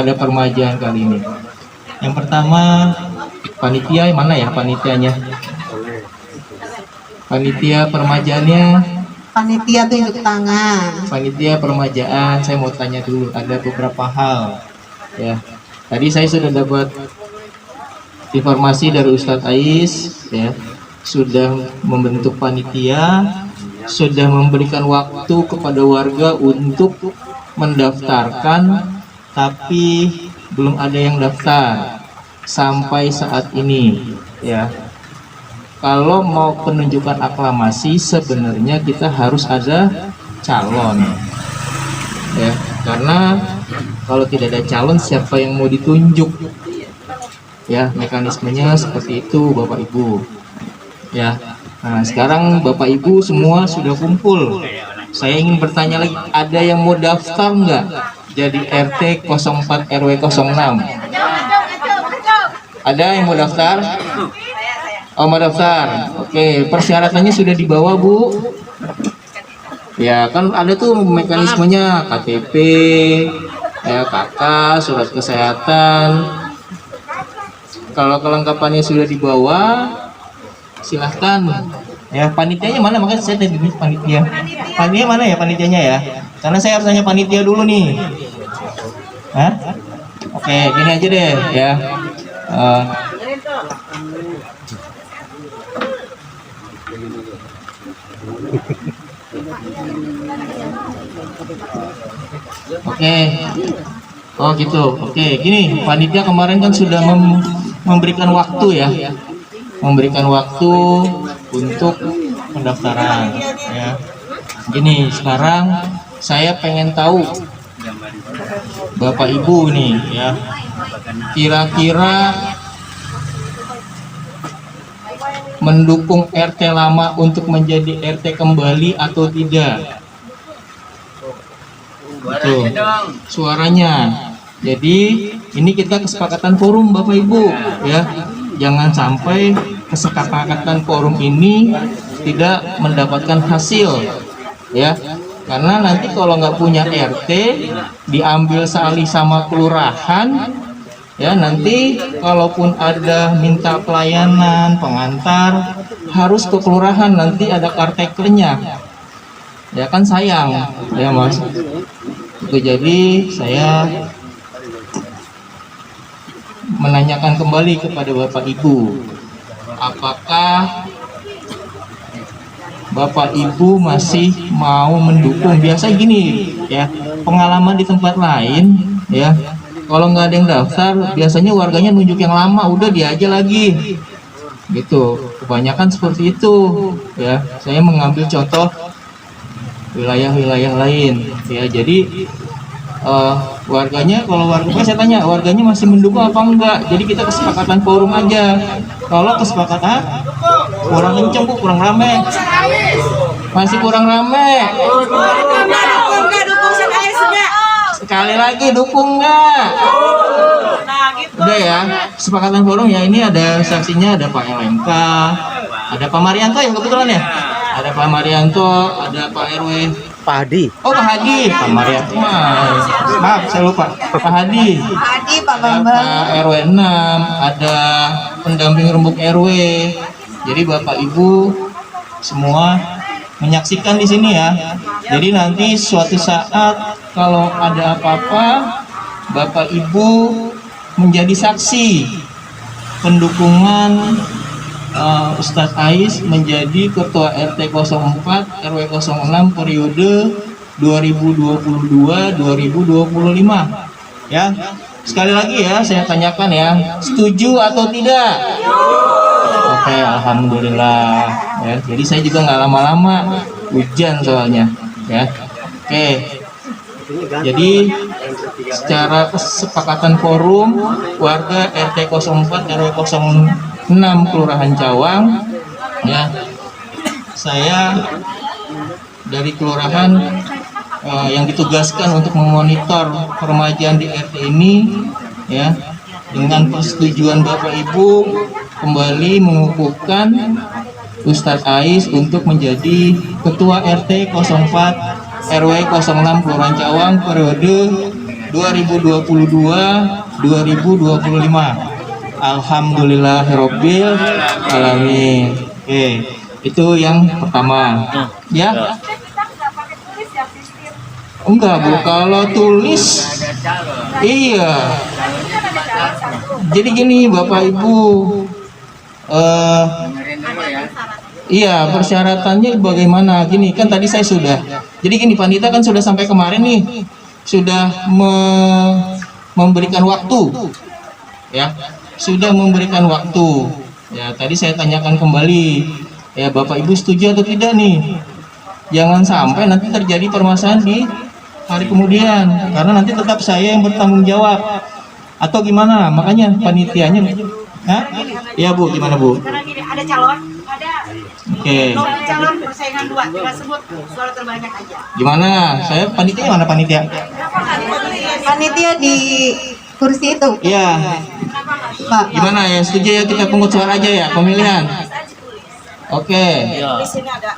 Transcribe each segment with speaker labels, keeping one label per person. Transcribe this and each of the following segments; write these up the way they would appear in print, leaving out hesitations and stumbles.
Speaker 1: pada permajaan kali ini. Yang pertama, panitia mana ya panitianya? Panitia permajaannya.
Speaker 2: Panitia tunjuk tangan.
Speaker 1: Panitia permajaan, saya mau tanya dulu, ada beberapa hal ya. Tadi saya sudah dapat informasi dari Ustadz Ais ya, sudah membentuk panitia, sudah memberikan waktu kepada warga untuk mendaftarkan, tapi belum ada yang daftar sampai saat ini ya. Kalau mau penunjukan aklamasi sebenarnya kita harus ada calon ya, karena kalau tidak ada calon siapa yang mau ditunjuk ya, mekanismenya seperti itu Bapak Ibu ya. Nah sekarang Bapak Ibu semua sudah kumpul, saya ingin bertanya lagi, ada yang mau daftar nggak jadi RT 04 RW 06? Ada yang mau daftar? Oh mau daftar, oke. Persyaratannya sudah dibawa Bu? Ya kan ada tuh mekanismenya, KTP, ya, KK, surat kesehatan. Kalau kelengkapannya sudah dibawa, silahkan. Ya panitianya mana? Makanya saya tadi panitia. Panitia mana ya panitianya ya? Karena saya harus tanya panitia dulu nih. Hah? Oke, gini aja deh ya. Oke. Oh gitu. Oke, gini, panitia kemarin kan sudah memberikan waktu ya. Memberikan waktu untuk pendaftaran ya. Gini, sekarang saya pengen tahu Bapak Ibu nih ya. Kira-kira mendukung RT lama untuk menjadi RT kembali atau tidak? Tuh, suaranya. Jadi ini kita kesepakatan forum Bapak Ibu ya. Jangan sampai kesepakatan forum ini tidak mendapatkan hasil ya. Karena nanti kalau nggak punya RT diambil salih sama kelurahan ya, nanti kalaupun ada minta pelayanan pengantar harus ke kelurahan, nanti ada kartekernya ya kan, sayang ya Mas. Itu jadi saya menanyakan kembali kepada Bapak Ibu, apakah Bapak Ibu masih mau mendukung? Biasa gini ya, pengalaman di tempat lain ya, kalau nggak ada yang daftar biasanya warganya nunjuk yang lama, udah dia aja lagi gitu, kebanyakan seperti itu ya. Saya mengambil contoh wilayah-wilayah lain ya. Jadi warganya, kalau warga saya tanya, warganya masih mendukung apa enggak? Jadi kita kesepakatan forum aja. Kalau kesepakatan kurang kenceng Bu, kurang rame, masih kurang rame. Sekali lagi dukung nggak? Udah ya, kesepakatan forum ya. Ini ada saksinya, ada Pak LMK, ada Pak Marianto yang kebetulan ya, ada Pak Marianto, ada Pak RW,
Speaker 3: Pak Hadi.
Speaker 1: oh Pak Hadi, Pak Marianto, maaf saya lupa, Pak Hadi,
Speaker 2: Pak Bambang,
Speaker 1: Pak RW 6, ada pendamping rembuk RW. Jadi Bapak Ibu semua menyaksikan di sini ya. Jadi nanti suatu saat kalau ada apa-apa, Bapak Ibu menjadi saksi pendukungan Ustadz Ais menjadi Ketua RT 04 RW 06 periode 2022-2025 ya. Sekali lagi ya saya tanyakan ya, setuju atau tidak? Oke, alhamdulillah ya. Jadi saya juga nggak lama-lama, hujan soalnya ya. Oke, jadi secara kesepakatan forum warga RT 04 RW 06 Kelurahan Cawang ya, saya dari kelurahan yang ditugaskan untuk memonitor permajaan di RT ini ya, dengan persetujuan Bapak Ibu kembali mengukuhkan Ustadz Ais untuk menjadi Ketua RT 04 RW 06 Kelurahan Cawang periode 2022-2025. Alhamdulillahirabbil alamin. Oke, itu yang pertama. Ya. Enggak, Bu. Kalau tulis iya. Jadi gini, Bapak Ibu. Iya, persyaratannya bagaimana? Gini, kan tadi saya sudah. Jadi gini, panitia kan sudah sampai kemarin nih, sudah memberikan waktu, ya, sudah memberikan waktu. Ya, tadi saya tanyakan kembali, ya Bapak Ibu setuju atau tidak nih? Jangan sampai nanti terjadi permasalahan di hari kemudian, karena nanti tetap saya yang bertanggung jawab. Atau gimana? Makanya panitianya, nah, ya Bu, gimana Bu?
Speaker 3: Karena gini, ada calon, ada
Speaker 1: Oke.
Speaker 3: calon persaingan dua, kita sebut suara terbanyak aja.
Speaker 1: Gimana? Saya panitia, mana panitia?
Speaker 2: Panitia di kursi itu,
Speaker 1: Iya.
Speaker 2: Pak.
Speaker 1: Gimana ya? Setuju ya kita pungut suara aja ya pemilihan. Oke.
Speaker 4: Iya.
Speaker 3: Di sini ada.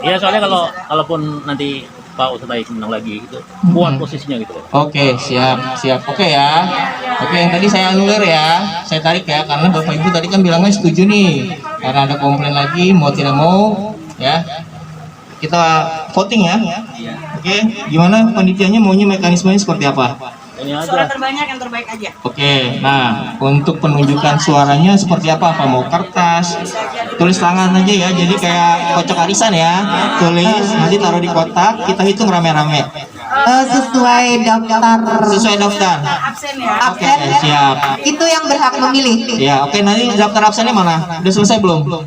Speaker 4: Iya, soalnya kalaupun nanti Pak Ustadz Ais menang lagi itu kuat posisinya gitu.
Speaker 1: Oke, siap, siap. Oke ya. Oke, yang tadi saya anulir ya. Saya tarik ya karena Bapak Ibu tadi kan bilangnya setuju nih. Karena ada komplain lagi mau tidak mau ya. Kita voting ya. Oke, gimana panitianya maunya mekanismenya seperti apa?
Speaker 4: Ini
Speaker 3: Suara
Speaker 4: aja.
Speaker 3: terbanyak yang terbaik aja.
Speaker 1: Oke, nah untuk penunjukan suaranya seperti apa? Apa mau kertas, tulis tangan aja ya, jadi kayak kocok arisan ya, tulis nanti taruh di kotak, kita hitung rame-rame,
Speaker 2: Sesuai daftar
Speaker 1: sesuai daftar.
Speaker 3: Absen ya.
Speaker 1: Oke,
Speaker 2: absen,
Speaker 1: siap.
Speaker 2: itu yang berhak memilih.
Speaker 1: Ya, oke nanti daftar absennya mana? Udah selesai belum?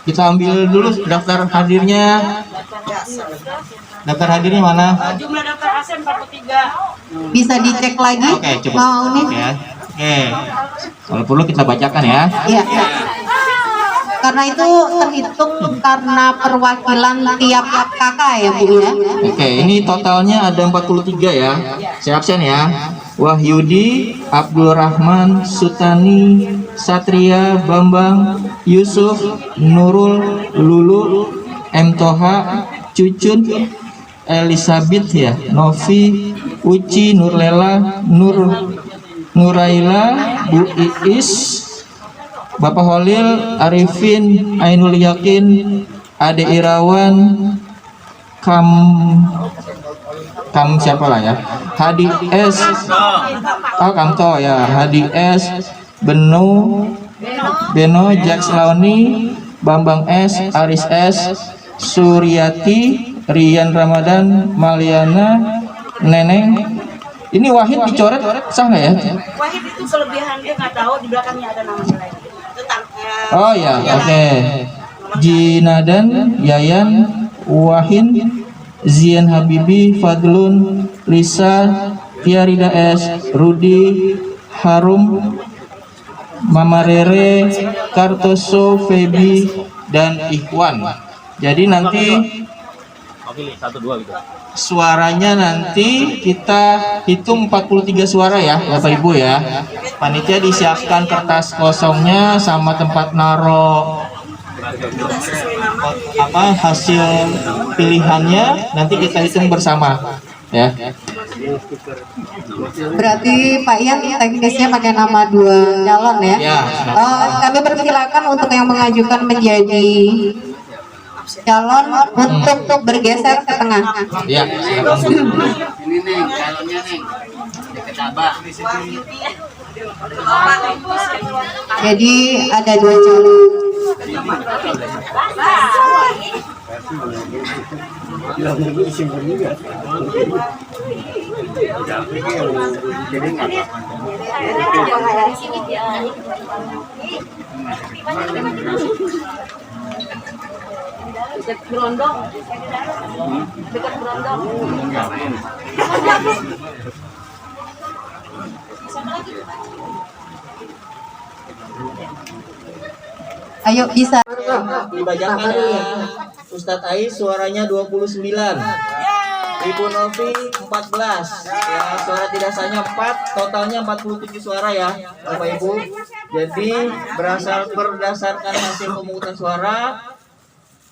Speaker 1: Kita ambil dulu daftar hadirnya. Daftar hadirnya mana?
Speaker 3: Jumlah daftar absen 43.
Speaker 2: Bisa dicek lagi.
Speaker 1: Oke, coba.
Speaker 2: Mau nih?
Speaker 1: Oke, oke. Kalau perlu kita bacakan ya.
Speaker 2: Iya. Karena itu terhitung karena perwakilan tiap kakak ya Bu ya.
Speaker 1: Oke, ini totalnya ada 43 ya. Saya absen ya. Wahyudi, Abdul Rahman, Sutani, Satria, Bambang, Yusuf, Nurul, Lulu, M. Toha, Cucun, Elizabeth ya, Novi, Uci, Nurlela, Nuraila, Bu Iis, Bapak Holil, Arifin, Ainul Yakin, Ade Irawan, Kam siapa lah ya? Hadi S. Oh, Kamto ya. Hadi S. Beno, Jax Laoni, Bambang S, Aris S, Suryati, Rian Ramadan, Maliana, Neneng. Ini Wahid dicoret sah nggak ya?
Speaker 3: Wahid itu kelebihan dia nggak tahu di belakangnya ada namanya lagi. Tentang.
Speaker 1: Oh ya, oke. Jinadan, Yayan, Wahin, Zian Habibi, Fadlun, Lisa, Tiarida S, Rudi, Harum, Mama Rere, Kartoso, Febi, dan Ikhwan. Jadi nanti
Speaker 4: Pilih 1-2 gitu.
Speaker 1: suaranya nanti kita hitung 43 suara ya Bapak Ibu ya. Panitia disiapkan kertas kosongnya sama tempat naro apa hasil pilihannya, nanti kita hitung bersama ya.
Speaker 2: Berarti Pak Ian teknisnya pakai nama 2 calon ya.
Speaker 1: Ya,
Speaker 2: Kami persilakan untuk yang mengajukan menjadi calon untuk bergeser ke tengah.
Speaker 1: ya silakan.
Speaker 5: Ini Neng, calonnya Neng. Deket Abah.
Speaker 2: Jadi ada 2 calon.
Speaker 3: Dekat Berondong. Dekat Berondong.
Speaker 2: Ayo bisa.
Speaker 1: Dibacakan ya. Ustadz Ais suaranya 29. Ibu Novi 14. Ya, suara tidak sahnya 4, totalnya 47 suara ya, Bapak Ibu. Jadi berdasarkan hasil pemungutan suara,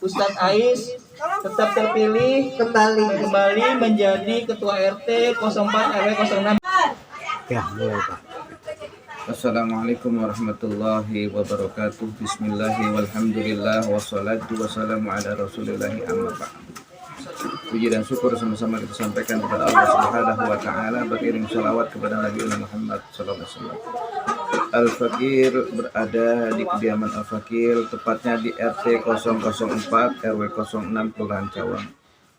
Speaker 1: Ustadz Ais tetap terpilih kembali menjadi Ketua RT 04 RW 06.
Speaker 6: Ya, mulai Pak.
Speaker 7: Assalamualaikum warahmatullahi wabarakatuh. Bismillahi walhamdulillah wassalatu wassalamu ala rasulillahi amma ba'd. Puji dan syukur sama-sama kita sampaikan kepada Allah Subhanahu wa taala, beriring salawat kepada Nabi Muhammad sallallahu alaihi wasallam. Al-Fakir berada di kediaman Al-Fakir, tepatnya di RT 004 RW 06 Kelurahan Cawang.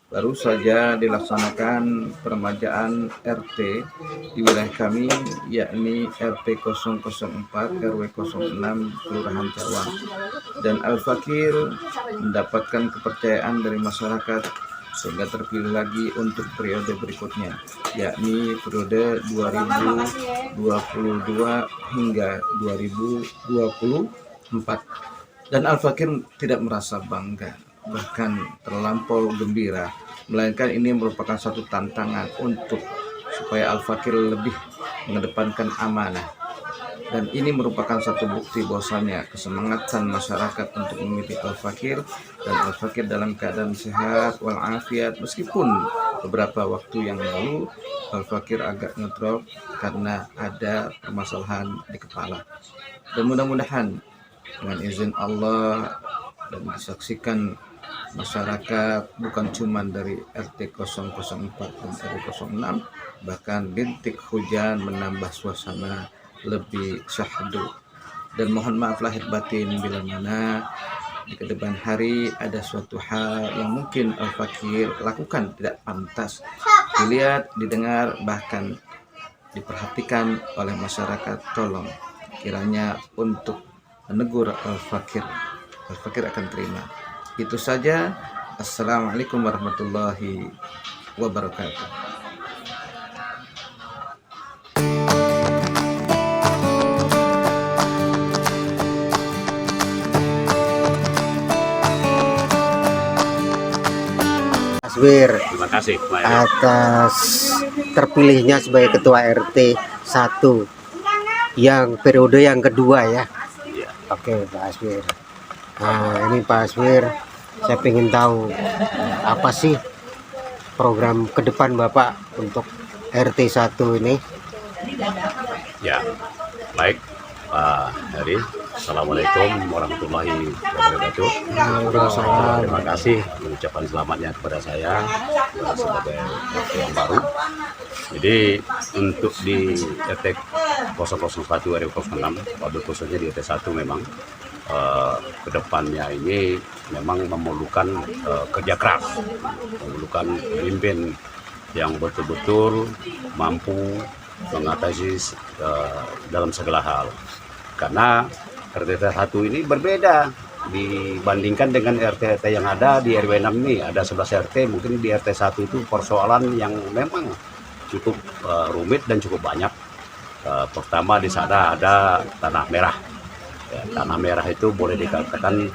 Speaker 7: Baru saja dilaksanakan peremajaan RT di wilayah kami, yakni RT 004 RW 06 Kelurahan Cawang. Dan Al-Fakir mendapatkan kepercayaan dari masyarakat sehingga terpilih lagi untuk periode berikutnya, yakni periode 2022 hingga 2024. Dan Al-Fakir tidak merasa bangga, bahkan terlampau gembira, melainkan ini merupakan satu tantangan untuk supaya Al-Fakir lebih mengedepankan amanah. Dan ini merupakan satu bukti bahwasannya kesemangatan masyarakat untuk memilih Al-Fakir, dan Al-Fakir dalam keadaan sehat walafiat, meskipun beberapa waktu yang lalu Al-Fakir agak ngedrop karena ada permasalahan di kepala. Dan mudah-mudahan dengan izin Allah dan disaksikan masyarakat bukan cuma dari RT 004 dan RW 06, bahkan bintik hujan menambah suasana lebih syahdu. Dan mohon maaf lahir batin bila mana di kedepan hari ada suatu hal yang mungkin Al-Fakir lakukan tidak pantas dilihat, didengar, bahkan diperhatikan oleh masyarakat. Tolong kiranya untuk menegur Al-Fakir, Al-Fakir akan terima. Itu saja. Assalamualaikum warahmatullahi wabarakatuh.
Speaker 6: Terima kasih Pak atas terpilihnya sebagai Ketua RT 1 yang periode yang kedua ya. Oke Pak Aswir. Nah ini Pak Aswir, saya ingin tahu apa sih program ke depan Bapak untuk RT 1 ini?
Speaker 8: Ya, baik Pak Heri. Assalamualaikum warahmatullahi wabarakatuh. Terima kasih mengucapkan selamatnya kepada saya sebagai RT yang baru. Jadi untuk di RT 001 RW 06, wabil khususnya di RT 1 memang kedepannya ini memang memerlukan kerja keras, memerlukan pemimpin yang betul-betul mampu mengatasi dalam segala hal. Karena RT 1 ini berbeda dibandingkan dengan RT yang ada di RW 6 ini. Ada 11 RT, mungkin di RT 1 itu persoalan yang memang cukup rumit dan cukup banyak. Pertama di sana ada tanah merah. Ya, tanah merah itu boleh dikatakan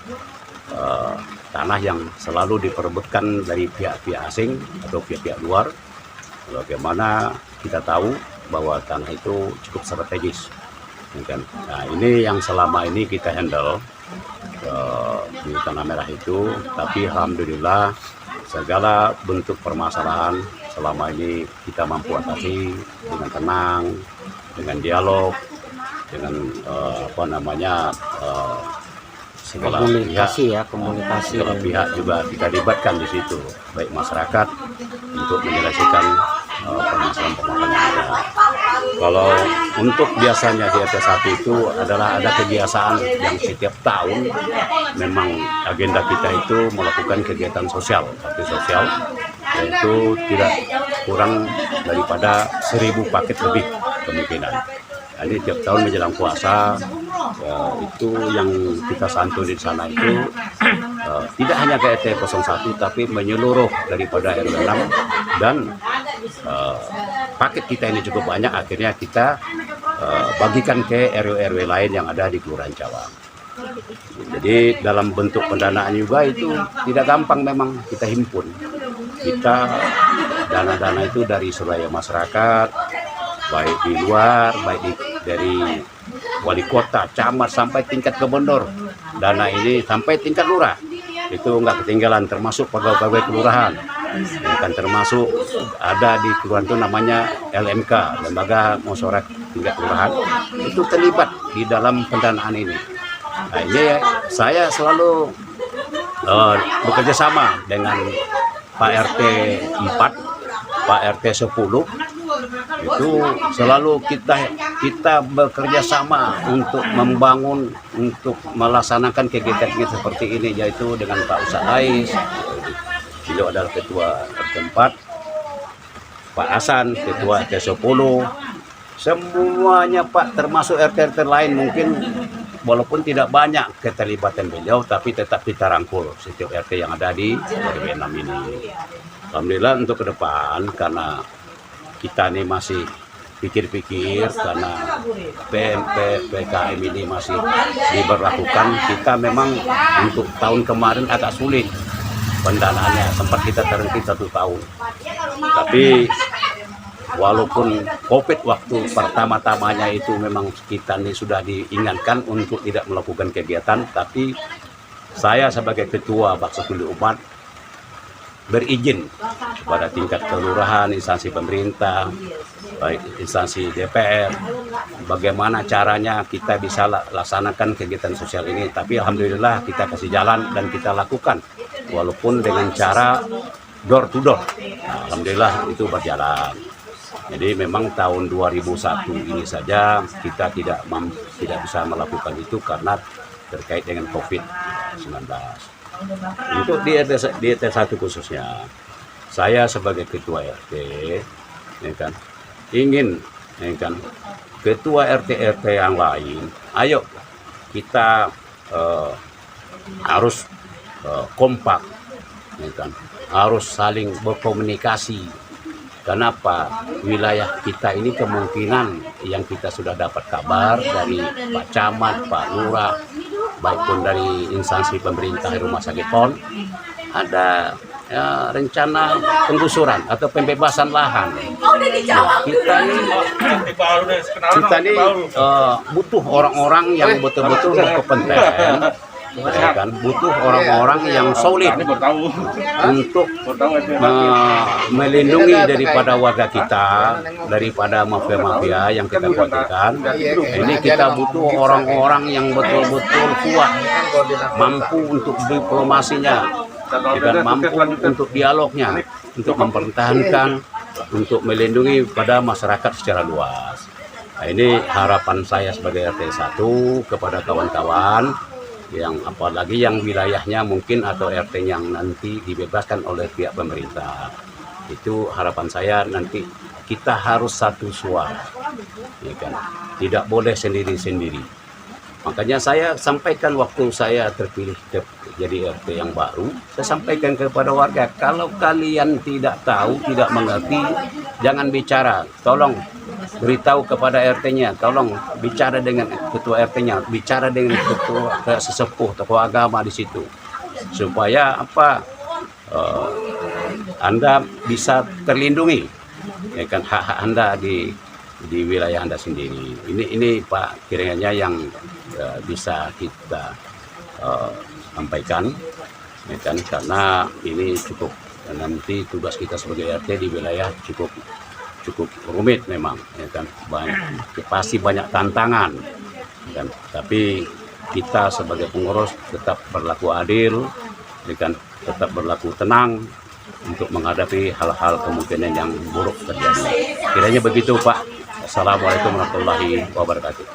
Speaker 8: tanah yang selalu diperebutkan dari pihak-pihak asing atau pihak-pihak luar. Bagaimana kita tahu bahwa tanah itu cukup strategis. Nah ini yang selama ini kita handle di tanah merah itu, tapi alhamdulillah segala bentuk permasalahan selama ini kita mampu atasi dengan tenang, dengan dialog, dengan segala
Speaker 6: komunikasi
Speaker 8: pihak,
Speaker 6: ya, komunikasi
Speaker 8: segala pihak juga kita libatkan di situ, baik masyarakat untuk menyelesaikan permasalahan-permasalahan yang ada. Kalau untuk biasanya di RT 1 itu adalah ada kebiasaan yang setiap tahun memang agenda kita itu melakukan kegiatan sosial, bakti sosial, yaitu tidak kurang daripada 1000 paket lebih kemungkinan. Jadi tiap tahun menjelang puasa itu yang kita santun di sana itu tidak hanya ke RT 01 tapi menyeluruh daripada RW 6, dan paket kita ini cukup banyak, akhirnya kita bagikan ke RW-RW lain yang ada di Kelurahan Cawang. Jadi dalam bentuk pendanaan juga itu tidak gampang, memang kita himpun. Kita dana-dana itu dari suraya masyarakat, baik di luar, baik dari wali kota, camat, sampai tingkat gubernur. Dana ini sampai tingkat lurah. itu nggak ketinggalan, termasuk pegawai-pegawai kelurahan. Ya kan, termasuk ada di kelurahan itu namanya LMK, Lembaga Musyawarah Tingkat Kelurahan, itu terlibat di dalam pendanaan ini. Nah, ini saya selalu bekerja sama dengan Pak RT 4, Pak RT 10, itu selalu kita bekerja sama untuk membangun, untuk melaksanakan kegiatan seperti ini, yaitu dengan Pak Ustadz Ais, beliau adalah ketua RT 4, Pak Hasan ketua RT 10, semuanya Pak, termasuk RT lain mungkin walaupun tidak banyak keterlibatan beliau, tapi tetap kita rangkul setiap RT yang ada di RW 6 ini. Alhamdulillah untuk ke depan, karena kita ini masih pikir-pikir, karena PKM ini masih diberlakukan, kita memang untuk tahun kemarin agak sulit pendanaannya, sempat kita terhenti 1 tahun. Tapi walaupun COVID waktu pertama-tamanya itu memang kita ini sudah diingatkan untuk tidak melakukan kegiatan, tapi saya sebagai ketua Baksos Peduli Umat berizin kepada tingkat kelurahan, instansi pemerintah, baik instansi DPR, bagaimana caranya kita bisa laksanakan kegiatan sosial ini. Tapi alhamdulillah kita kasih jalan dan kita lakukan, walaupun dengan cara door to door. Alhamdulillah itu berjalan. Jadi memang tahun 2001 ini saja kita tidak bisa melakukan itu karena terkait dengan COVID-19. Untuk di RT 1 khususnya, saya sebagai ketua RT, ya kan, ingin, ya kan, ketua RT yang lain, ayo kita harus kompak, ya kan, harus saling berkomunikasi. Kenapa? Wilayah kita ini kemungkinan yang kita sudah dapat kabar dari Pak Camat, Pak Lurah, baik pun dari instansi pemerintah Rumah Sakit PON, ada rencana penggusuran atau pembebasan lahan. Nah, kita ini butuh orang-orang yang betul-betul berkompeten, ya kan, butuh orang-orang yang solid untuk melindungi daripada warga kita, daripada mafia-mafia yang kita khawatirkan. Ini kita butuh orang-orang yang betul-betul kuat, mampu untuk diplomasinya, ya kan, mampu untuk dialognya, untuk mempertahankan, untuk melindungi pada masyarakat secara luas. Nah, ini harapan saya sebagai RT 1 kepada kawan-kawan, yang apalagi yang wilayahnya mungkin atau RT yang nanti dibebaskan oleh pihak pemerintah. Itu harapan saya, nanti kita harus satu suara, ya kan? Tidak boleh sendiri-sendiri. Makanya saya sampaikan waktu saya terpilih jadi RT yang baru, saya sampaikan kepada warga, kalau kalian tidak tahu, tidak mengerti, jangan bicara, tolong beritahu kepada RT-nya, tolong bicara dengan ketua RT-nya, bicara dengan ketua sesepuh, tokoh agama di situ, supaya apa, Anda bisa terlindungi, ya kan, hak-hak Anda di wilayah Anda sendiri. Ini Pak, kiranya yang bisa kita sampaikan, ya kan, karena ini cukup, nanti tugas kita sebagai RT di wilayah cukup rumit memang, ya kan, pasti banyak tantangan, dan tapi kita sebagai pengurus tetap berlaku adil, ya kan, tetap berlaku tenang untuk menghadapi hal-hal kemungkinan yang buruk terjadi. Kiranya begitu Pak. Assalamualaikum warahmatullahi wabarakatuh.